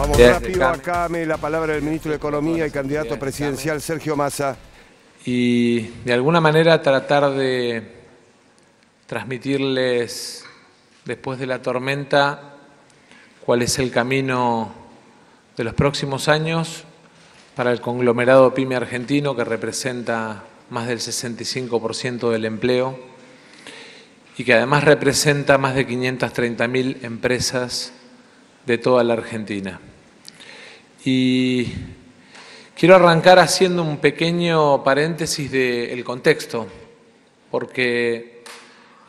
Vamos rápido acá, la palabra del ministro de Economía y candidato presidencial Sergio Massa. Y de alguna manera tratar de transmitirles, después de la tormenta, cuál es el camino de los próximos años para el conglomerado PYME argentino, que representa más del 65% del empleo y que además representa más de 530.000 empresas de toda la Argentina. Y quiero arrancar haciendo un pequeño paréntesis del contexto, porque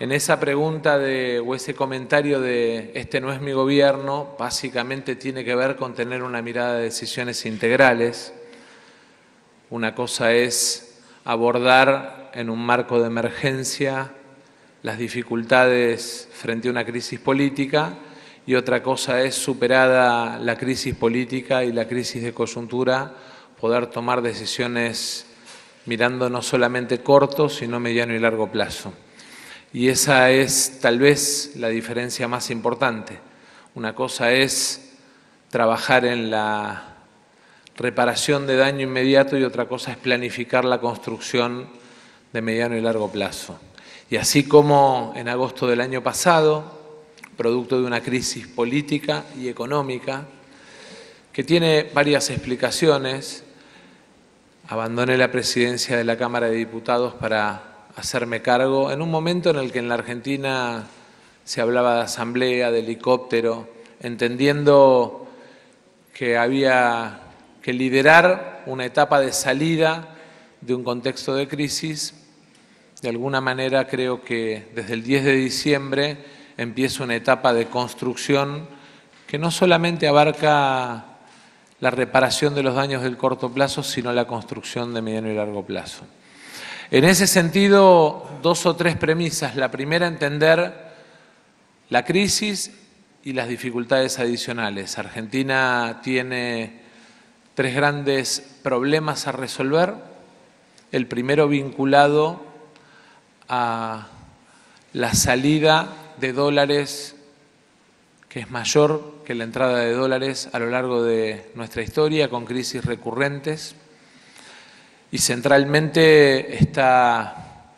en esa pregunta o ese comentario de "este no es mi gobierno", básicamente tiene que ver con tener una mirada de decisiones integrales. Una cosa es abordar en un marco de emergencia las dificultades frente a una crisis política, y otra cosa es, superada la crisis política y la crisis de coyuntura, poder tomar decisiones mirando no solamente corto, sino mediano y largo plazo. Y esa es tal vez la diferencia más importante. Una cosa es trabajar en la reparación de daño inmediato y otra cosa es planificar la construcción de mediano y largo plazo. Y así como en agosto del año pasado, producto de una crisis política y económica que tiene varias explicaciones, abandoné la presidencia de la Cámara de Diputados para hacerme cargo en un momento en el que en la Argentina se hablaba de asamblea, de helicóptero, entendiendo que había que liderar una etapa de salida de un contexto de crisis. De alguna manera creo que desde el 10 de diciembre empieza una etapa de construcción que no solamente abarca la reparación de los daños del corto plazo, sino la construcción de mediano y largo plazo. En ese sentido, 2 o 3 premisas. La primera, entender la crisis y las dificultades adicionales. Argentina tiene 3 grandes problemas a resolver. El primero, vinculado a la salida de dólares, que es mayor que la entrada de dólares a lo largo de nuestra historia, con crisis recurrentes, y centralmente está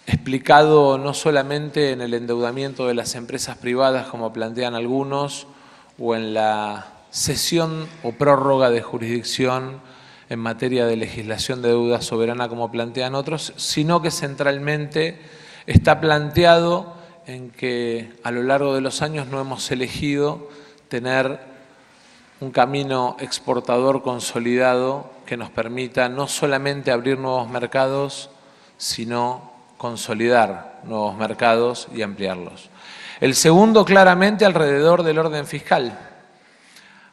explicado no solamente en el endeudamiento de las empresas privadas, como plantean algunos, o en la cesión o prórroga de jurisdicción en materia de legislación de deuda soberana, como plantean otros, sino que centralmente está planteado en que a lo largo de los años no hemos elegido tener un camino exportador consolidado que nos permita no solamente abrir nuevos mercados, sino consolidar nuevos mercados y ampliarlos. El segundo, claramente, alrededor del orden fiscal,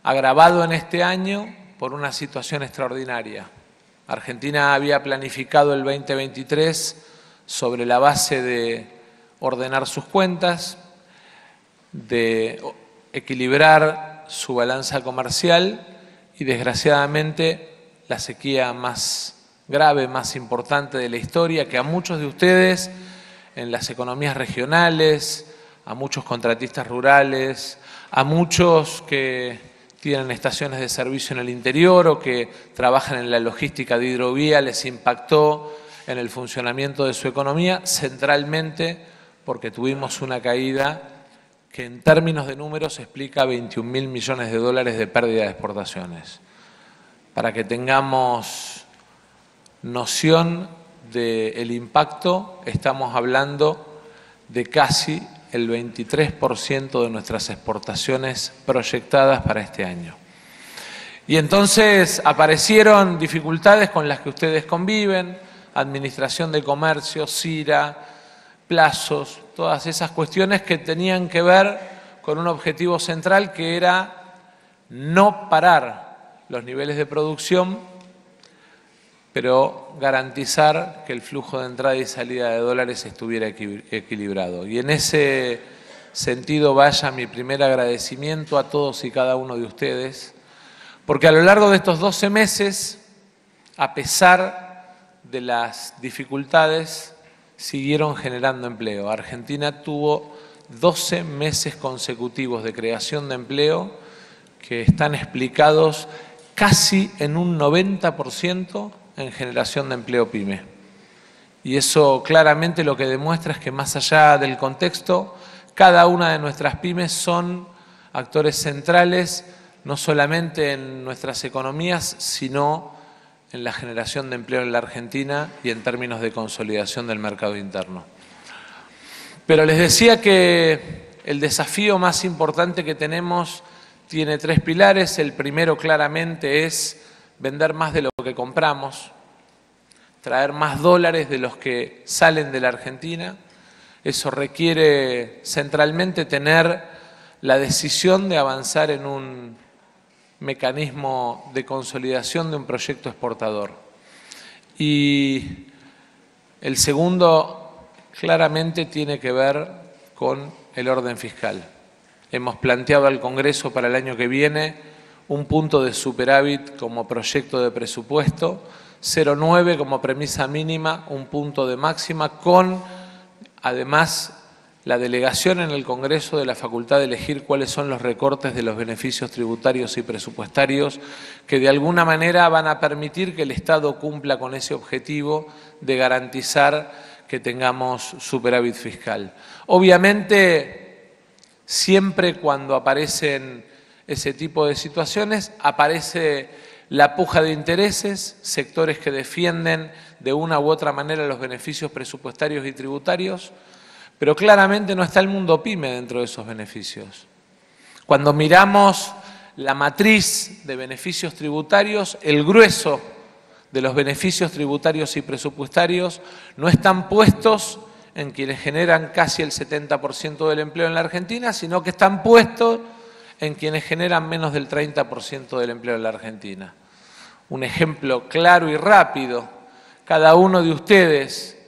agravado en este año por una situación extraordinaria. Argentina había planificado el 2023 sobre la base de ordenar sus cuentas, de equilibrar su balanza comercial y, desgraciadamente, la sequía más grave, más importante de la historia, que a muchos de ustedes en las economías regionales, a muchos contratistas rurales, a muchos que tienen estaciones de servicio en el interior o que trabajan en la logística de hidrovía, les impactó en el funcionamiento de su economía, centralmente porque tuvimos una caída que en términos de números explica 21.000 millones de dólares de pérdida de exportaciones. Para que tengamos noción del impacto, estamos hablando de casi el 23% de nuestras exportaciones proyectadas para este año. Y entonces aparecieron dificultades con las que ustedes conviven: administración de comercio, CIRA, plazos, todas esas cuestiones que tenían que ver con un objetivo central, que era no parar los niveles de producción, pero garantizar que el flujo de entrada y salida de dólares estuviera equilibrado. Y en ese sentido vaya mi primer agradecimiento a todos y cada uno de ustedes, porque a lo largo de estos 12 meses, a pesar de las dificultades, siguieron generando empleo. Argentina tuvo 12 meses consecutivos de creación de empleo que están explicados casi en un 90% en generación de empleo PYME. Y eso claramente lo que demuestra es que más allá del contexto, cada una de nuestras pymes son actores centrales, no solamente en nuestras economías, sino en la generación de empleo en la Argentina y en términos de consolidación del mercado interno. Pero les decía que el desafío más importante que tenemos tiene 3 pilares. El primero claramente es vender más de lo que compramos, traer más dólares de los que salen de la Argentina. Eso requiere centralmente tener la decisión de avanzar en un mecanismo de consolidación de un proyecto exportador. Y el segundo claramente tiene que ver con el orden fiscal. Hemos planteado al Congreso para el año que viene un punto de superávit como proyecto de presupuesto, 0,9 como premisa mínima, un punto de máxima, con además la delegación en el Congreso de la facultad de elegir cuáles son los recortes de los beneficios tributarios y presupuestarios que de alguna manera van a permitir que el Estado cumpla con ese objetivo de garantizar que tengamos superávit fiscal. Obviamente, siempre cuando aparecen ese tipo de situaciones, aparece la puja de intereses, sectores que defienden de una u otra manera los beneficios presupuestarios y tributarios, pero claramente no está el mundo PYME dentro de esos beneficios. Cuando miramos la matriz de beneficios tributarios, el grueso de los beneficios tributarios y presupuestarios no están puestos en quienes generan casi el 70% del empleo en la Argentina, sino que están puestos en quienes generan menos del 30% del empleo en la Argentina. Un ejemplo claro y rápido: cada uno de ustedes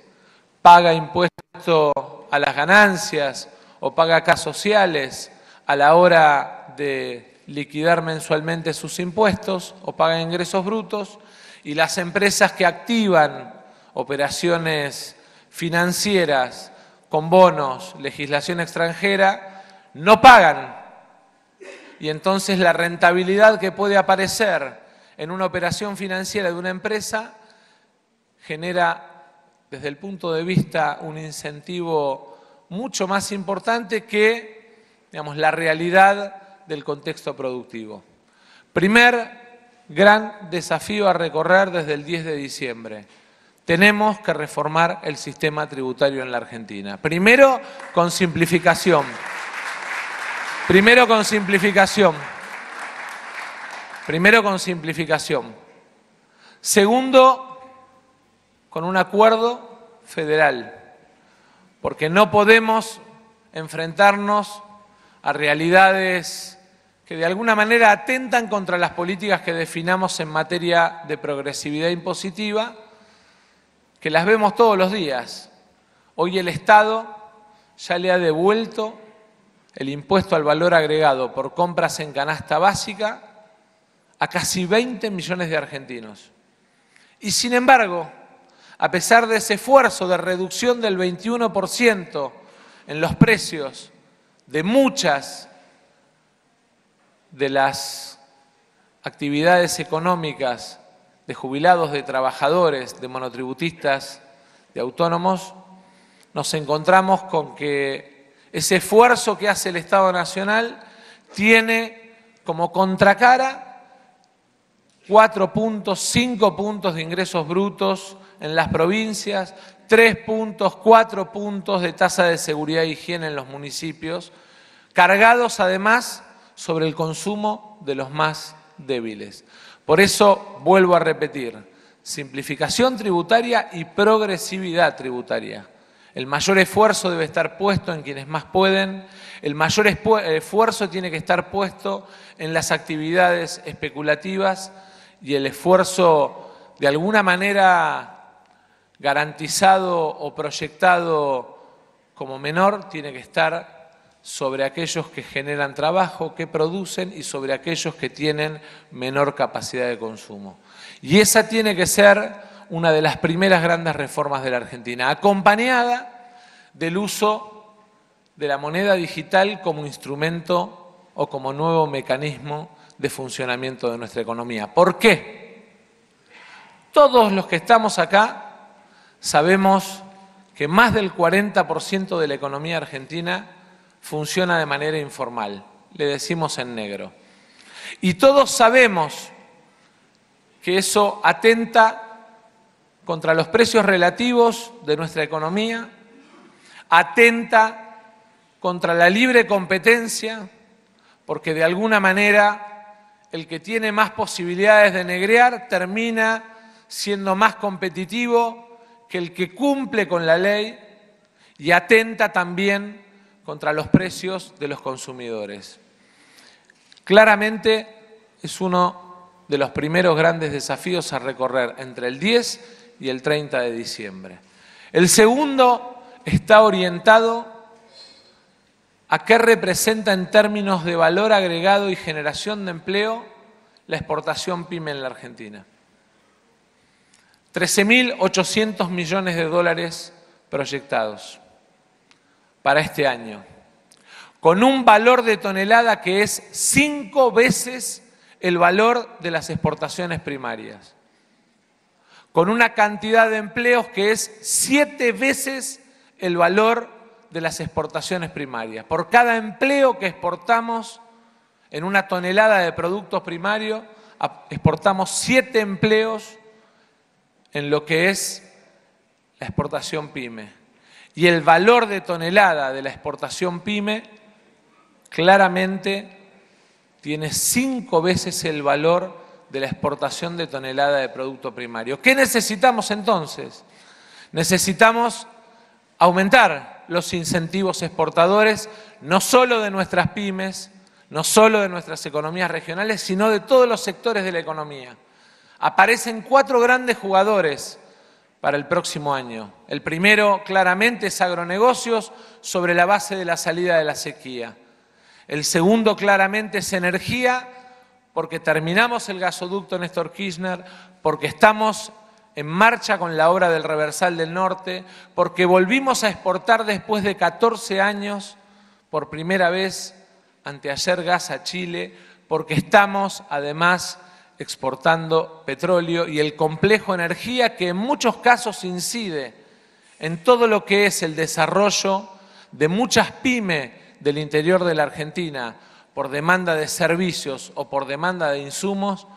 paga impuesto a las ganancias o paga CAS sociales a la hora de liquidar mensualmente sus impuestos o paga ingresos brutos, y las empresas que activan operaciones financieras con bonos, legislación extranjera, no pagan. Y entonces la rentabilidad que puede aparecer en una operación financiera de una empresa genera, desde el punto de vista, un incentivo mucho más importante que, digamos, la realidad del contexto productivo. Primer gran desafío a recorrer desde el 10 de diciembre. Tenemos que reformar el sistema tributario en la Argentina. Primero, con simplificación. Primero con simplificación. Segundo, con un acuerdo federal, porque no podemos enfrentarnos a realidades que de alguna manera atentan contra las políticas que definamos en materia de progresividad impositiva, que las vemos todos los días. Hoy el Estado ya le ha devuelto el impuesto al valor agregado por compras en canasta básica a casi 20 millones de argentinos. Y sin embargo, a pesar de ese esfuerzo de reducción del 21% en los precios de muchas de las actividades económicas de jubilados, de trabajadores, de monotributistas, de autónomos, nos encontramos con que ese esfuerzo que hace el Estado Nacional tiene como contracara 4 puntos, 5 puntos de ingresos brutos en las provincias, 3 puntos, 4 puntos de tasa de seguridad e higiene en los municipios, cargados además sobre el consumo de los más débiles. Por eso, vuelvo a repetir, simplificación tributaria y progresividad tributaria. El mayor esfuerzo debe estar puesto en quienes más pueden, el mayor esfuerzo tiene que estar puesto en las actividades especulativas y el esfuerzo de alguna manera garantizado o proyectado como menor tiene que estar sobre aquellos que generan trabajo, que producen, y sobre aquellos que tienen menor capacidad de consumo. Y esa tiene que ser una de las primeras grandes reformas de la Argentina, acompañada del uso de la moneda digital como instrumento o como nuevo mecanismo de funcionamiento de nuestra economía. ¿Por qué? Todos los que estamos acá sabemos que más del 40% de la economía argentina funciona de manera informal, le decimos en negro. Y todos sabemos que eso atenta contra los precios relativos de nuestra economía, atenta contra la libre competencia, porque de alguna manera el que tiene más posibilidades de negrear termina siendo más competitivo que el que cumple con la ley, y atenta también contra los precios de los consumidores. Claramente es uno de los primeros grandes desafíos a recorrer entre el 10 y el 30 de diciembre. El segundo está orientado a qué representa en términos de valor agregado y generación de empleo la exportación PYME en la Argentina. 13.800 millones de dólares proyectados para este año, con un valor de tonelada que es 5 veces el valor de las exportaciones primarias, con una cantidad de empleos que es 7 veces el valor de las exportaciones primarias. Por cada empleo que exportamos en una tonelada de productos primarios, exportamos 7 empleos en lo que es la exportación PYME. Y el valor de tonelada de la exportación PYME claramente tiene 5 veces el valor de la exportación de tonelada de producto primario. ¿Qué necesitamos entonces? Necesitamos aumentar los incentivos exportadores, no solo de nuestras pymes, no solo de nuestras economías regionales, sino de todos los sectores de la economía. Aparecen 4 grandes jugadores para el próximo año. El primero, claramente, es agronegocios sobre la base de la salida de la sequía. El segundo, claramente, es energía, porque terminamos el gasoducto Néstor Kirchner, porque estamos en marcha con la obra del Reversal del Norte, porque volvimos a exportar después de 14 años, por primera vez, anteayer gas a Chile, porque estamos, además, exportando petróleo y el complejo energía que en muchos casos incide en todo lo que es el desarrollo de muchas pymes del interior de la Argentina por demanda de servicios o por demanda de insumos,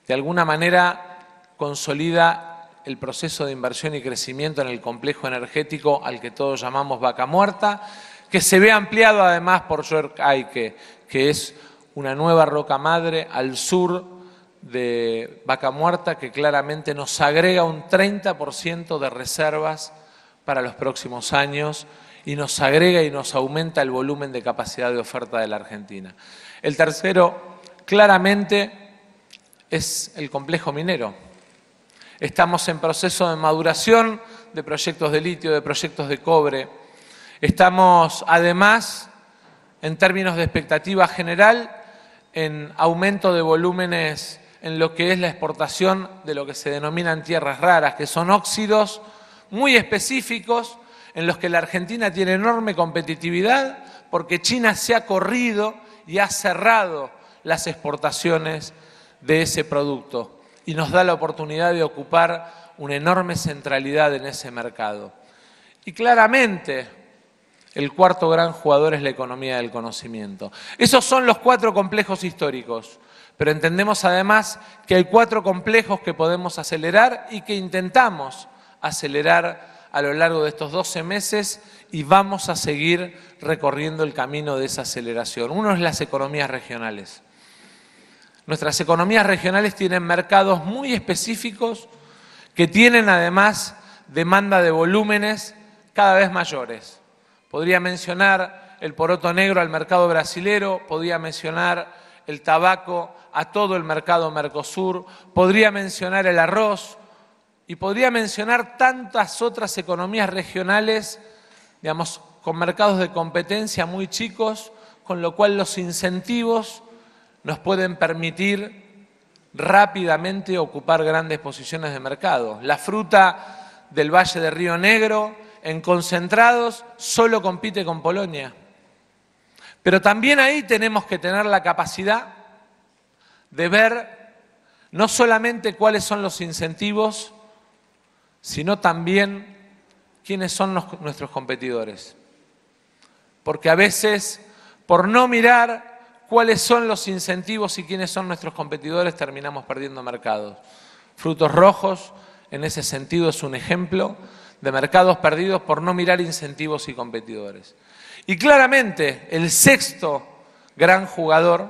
de alguna manera consolida el proceso de inversión y crecimiento en el complejo energético al que todos llamamos Vaca Muerta, que se ve ampliado además por York-Aike, que es una nueva roca madre al sur de Vaca Muerta que claramente nos agrega un 30% de reservas para los próximos años y nos agrega y nos aumenta el volumen de capacidad de oferta de la Argentina. El tercero, claramente, es el complejo minero. Estamos en proceso de maduración de proyectos de litio, de proyectos de cobre. Estamos, además, en términos de expectativa general, en aumento de volúmenes en lo que es la exportación de lo que se denominan tierras raras, que son óxidos muy específicos en los que la Argentina tiene enorme competitividad porque China se ha corrido y ha cerrado las exportaciones de ese producto y nos da la oportunidad de ocupar una enorme centralidad en ese mercado. Y claramente el cuarto gran jugador es la economía del conocimiento. Esos son los 4 complejos históricos. Pero entendemos además que hay 4 complejos que podemos acelerar y que intentamos acelerar a lo largo de estos 12 meses y vamos a seguir recorriendo el camino de esa aceleración. Uno es las economías regionales. Nuestras economías regionales tienen mercados muy específicos que tienen además demanda de volúmenes cada vez mayores. Podría mencionar el poroto negro al mercado brasilero, podría mencionar el tabaco a todo el mercado Mercosur, podría mencionar el arroz y podría mencionar tantas otras economías regionales, digamos, con mercados de competencia muy chicos, con lo cual los incentivos nos pueden permitir rápidamente ocupar grandes posiciones de mercado. La fruta del Valle de Río Negro, en concentrados, solo compite con Polonia. Pero también ahí tenemos que tener la capacidad de ver no solamente cuáles son los incentivos, sino también quiénes son nuestros competidores. Porque a veces, por no mirar cuáles son los incentivos y quiénes son nuestros competidores, terminamos perdiendo mercados. Frutos Rojos, en ese sentido, es un ejemplo de mercados perdidos por no mirar incentivos y competidores. Y claramente, el sexto gran jugador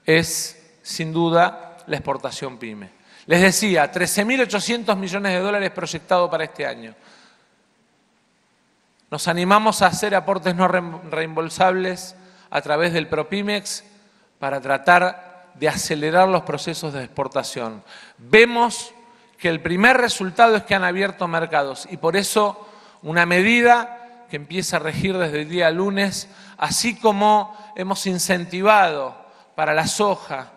es, sin duda, la exportación PYME. Les decía, 13.800 millones de dólares proyectados para este año. Nos animamos a hacer aportes no reembolsables a través del ProPymex para tratar de acelerar los procesos de exportación. Vemos que el primer resultado es que han abierto mercados y por eso una medida que empieza a regir desde el día lunes, así como hemos incentivado para la soja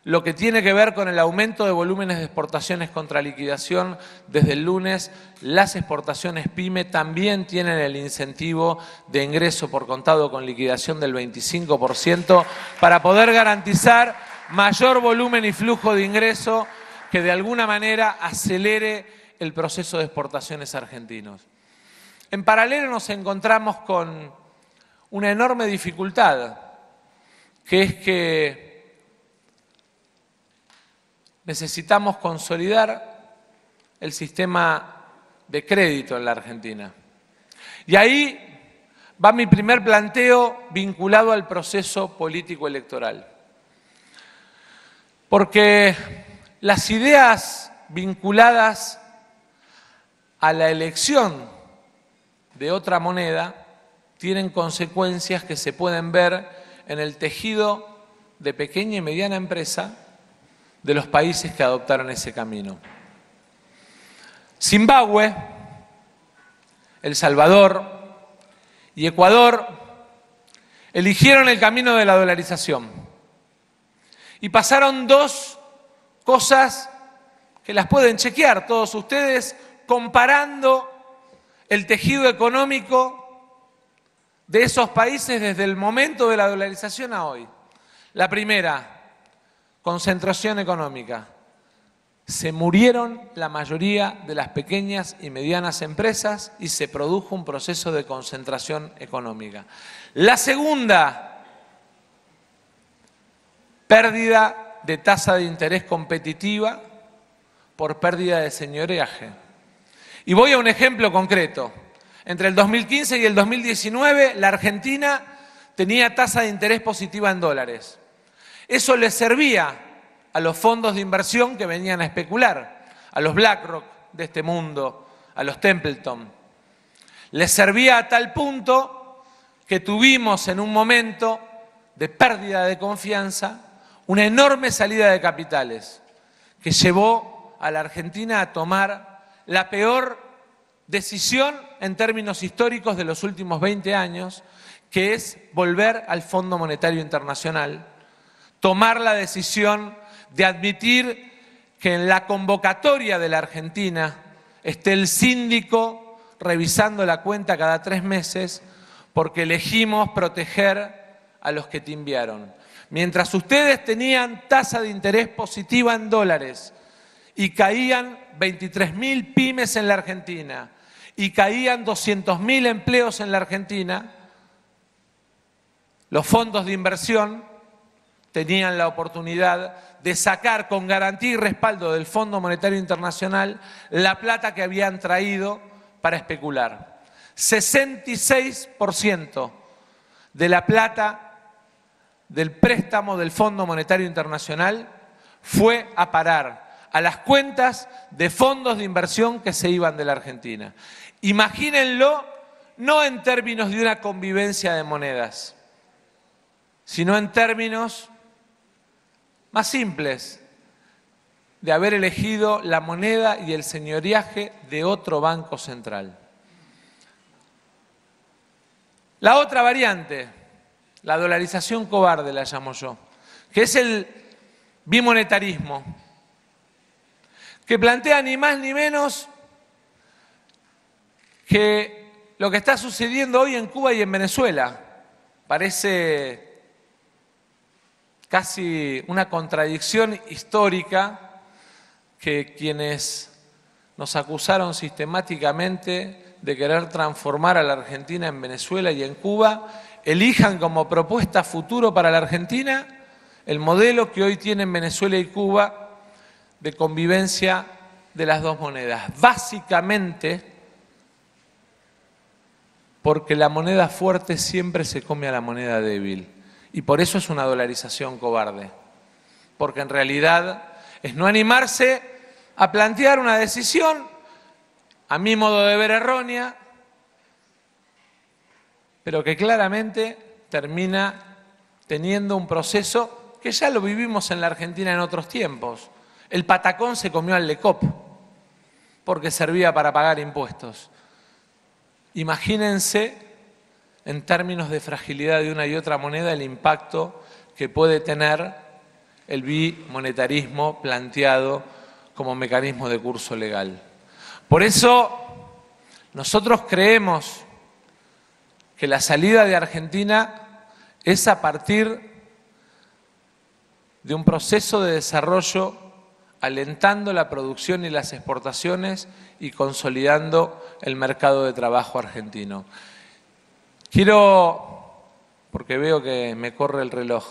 lo que tiene que ver con el aumento de volúmenes de exportaciones contra liquidación, desde el lunes las exportaciones PYME también tienen el incentivo de ingreso por contado con liquidación del 25% para poder garantizar mayor volumen y flujo de ingreso que de alguna manera acelere el proceso de exportaciones argentinos. En paralelo nos encontramos con una enorme dificultad, que es que necesitamos consolidar el sistema de crédito en la Argentina. Y ahí va mi primer planteo vinculado al proceso político electoral. Porque las ideas vinculadas a la elección de otra moneda tienen consecuencias que se pueden ver en el tejido de pequeña y mediana empresa de los países que adoptaron ese camino. Zimbabue, El Salvador y Ecuador eligieron el camino de la dolarización y pasaron dos cosas que las pueden chequear todos ustedes comparando el tejido económico de esos países desde el momento de la dolarización a hoy. La primera, concentración económica. Se murieron la mayoría de las pequeñas y medianas empresas y se produjo un proceso de concentración económica. La segunda, pérdida de tasa de interés competitiva por pérdida de señoreaje. Y voy a un ejemplo concreto. Entre el 2015 y el 2019, la Argentina tenía tasa de interés positiva en dólares. Eso le servía a los fondos de inversión que venían a especular, a los BlackRock de este mundo, a los Templeton. Les servía a tal punto que tuvimos en un momento de pérdida de confianza una enorme salida de capitales que llevó a la Argentina a tomar la peor decisión en términos históricos de los últimos 20 años, que es volver al Fondo Monetario Internacional, tomar la decisión de admitir que en la convocatoria de la Argentina esté el síndico revisando la cuenta cada 3 meses porque elegimos proteger a los que timbiaron. Mientras ustedes tenían tasa de interés positiva en dólares y caían 23.000 pymes en la Argentina y caían 200.000 empleos en la Argentina, los fondos de inversión tenían la oportunidad de sacar con garantía y respaldo del Fondo Monetario Internacional la plata que habían traído para especular. 66% de la plata del préstamo del Fondo Monetario Internacional fue a parar a las cuentas de fondos de inversión que se iban de la Argentina. Imagínenlo, no en términos de una convivencia de monedas, sino en términos más simples, de haber elegido la moneda y el señoreaje de otro banco central. La otra variante, la dolarización cobarde la llamo yo, que es el bimonetarismo, que plantea ni más ni menos que lo que está sucediendo hoy en Cuba y en Venezuela. Parece casi una contradicción histórica que quienes nos acusaron sistemáticamente de querer transformar a la Argentina en Venezuela y en Cuba, elijan como propuesta futuro para la Argentina el modelo que hoy tienen Venezuela y Cuba de convivencia de las dos monedas. Básicamente porque la moneda fuerte siempre se come a la moneda débil. Y por eso es una dolarización cobarde. Porque en realidad es no animarse a plantear una decisión, a mi modo de ver errónea, pero que claramente termina teniendo un proceso que ya lo vivimos en la Argentina en otros tiempos. El patacón se comió al Lecop porque servía para pagar impuestos. Imagínense, en términos de fragilidad de una y otra moneda, el impacto que puede tener el bimonetarismo planteado como mecanismo de curso legal. Por eso, nosotros creemos que la salida de Argentina es a partir de un proceso de desarrollo alentando la producción y las exportaciones y consolidando el mercado de trabajo argentino. Quiero, porque veo que me corre el reloj,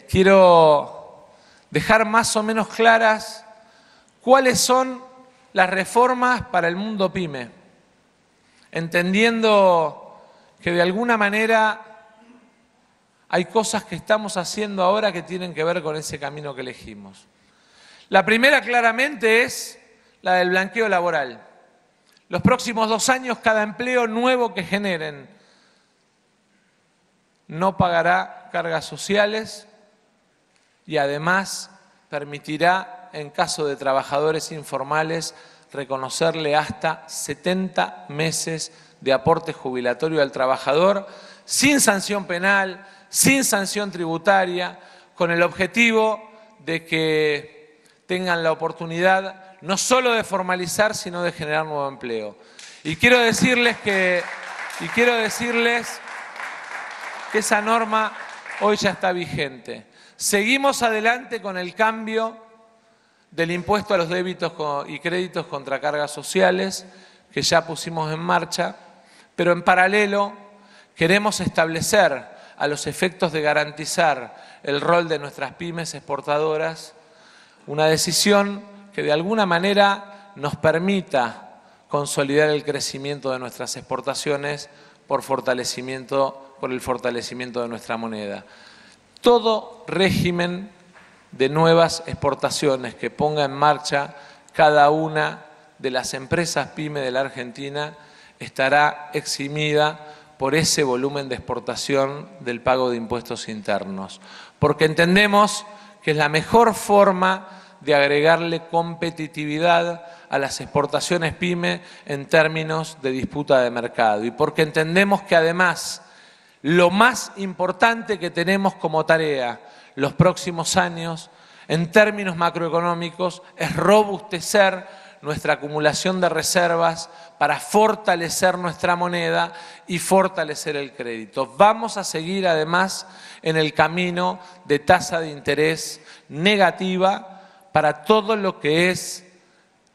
quiero dejar más o menos claras cuáles son las reformas para el mundo pyme, entendiendo que de alguna manera hay cosas que estamos haciendo ahora que tienen que ver con ese camino que elegimos. La primera claramente es la del blanqueo laboral. Los próximos 2 años cada empleo nuevo que generen no pagará cargas sociales y además permitirá, en caso de trabajadores informales, reconocerle hasta 70 meses de aporte jubilatorio al trabajador sin sanción penal, sin sanción tributaria, con el objetivo de que tengan la oportunidad no solo de formalizar, sino de generar nuevo empleo. Y quiero decirles que esa norma hoy ya está vigente. Seguimos adelante con el cambio del impuesto a los débitos y créditos contra cargas sociales, que ya pusimos en marcha, pero en paralelo queremos establecer, a los efectos de garantizar el rol de nuestras pymes exportadoras, una decisión que de alguna manera nos permita consolidar el crecimiento de nuestras exportaciones por el fortalecimiento de nuestra moneda. Todo régimen de nuevas exportaciones que ponga en marcha cada una de las empresas pyme de la Argentina estará eximida por ese volumen de exportación del pago de impuestos internos, porque entendemos que es la mejor forma de agregarle competitividad a las exportaciones pyme en términos de disputa de mercado y porque entendemos que además lo más importante que tenemos como tarea los próximos años en términos macroeconómicos es robustecer nuestra acumulación de reservas para fortalecer nuestra moneda y fortalecer el crédito. Vamos a seguir además en el camino de tasa de interés negativa para todo lo que es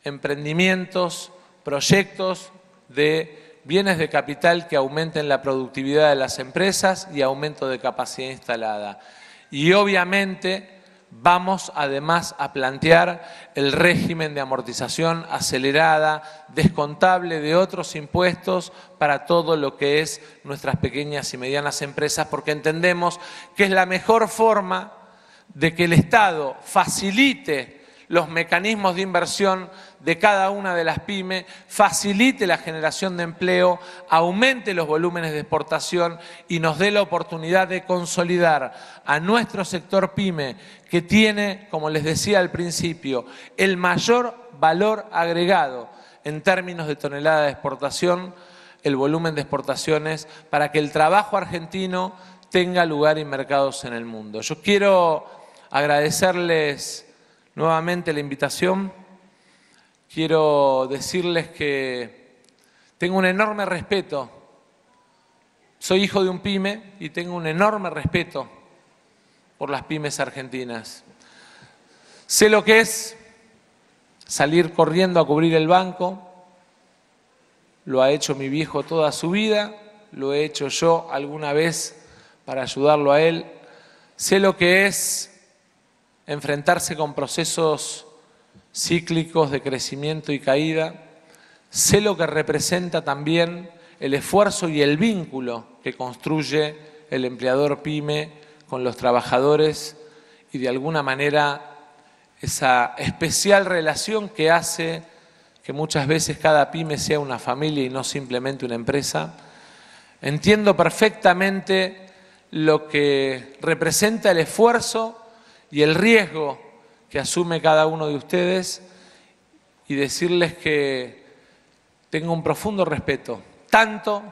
emprendimientos, proyectos de bienes de capital que aumenten la productividad de las empresas y aumento de capacidad instalada. Y obviamente vamos además a plantear el régimen de amortización acelerada, descontable de otros impuestos para todo lo que es nuestras pequeñas y medianas empresas, porque entendemos que es la mejor forma de que el Estado facilite los mecanismos de inversión de cada una de las pymes, facilite la generación de empleo, aumente los volúmenes de exportación y nos dé la oportunidad de consolidar a nuestro sector pyme, que tiene, como les decía al principio, el mayor valor agregado en términos de tonelada de exportación, el volumen de exportaciones, para que el trabajo argentino tenga lugar y mercados en el mundo. Yo quiero agradecerles nuevamente la invitación. Quiero decirles que tengo un enorme respeto. Soy hijo de un pyme y tengo un enorme respeto por las pymes argentinas. Sé lo que es salir corriendo a cubrir el banco. Lo ha hecho mi viejo toda su vida, lo he hecho yo alguna vez para ayudarlo a él. Sé lo que es enfrentarse con procesos cíclicos de crecimiento y caída. Sé lo que representa también el esfuerzo y el vínculo que construye el empleador pyme con los trabajadores y de alguna manera esa especial relación que hace que muchas veces cada pyme sea una familia y no simplemente una empresa. Entiendo perfectamente lo que representa el esfuerzo y el riesgo que asume cada uno de ustedes y decirles que tengo un profundo respeto, tanto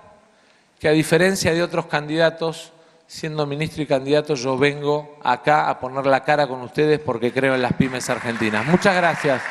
que a diferencia de otros candidatos, siendo ministro y candidato, yo vengo acá a poner la cara con ustedes porque creo en las pymes argentinas. Muchas gracias.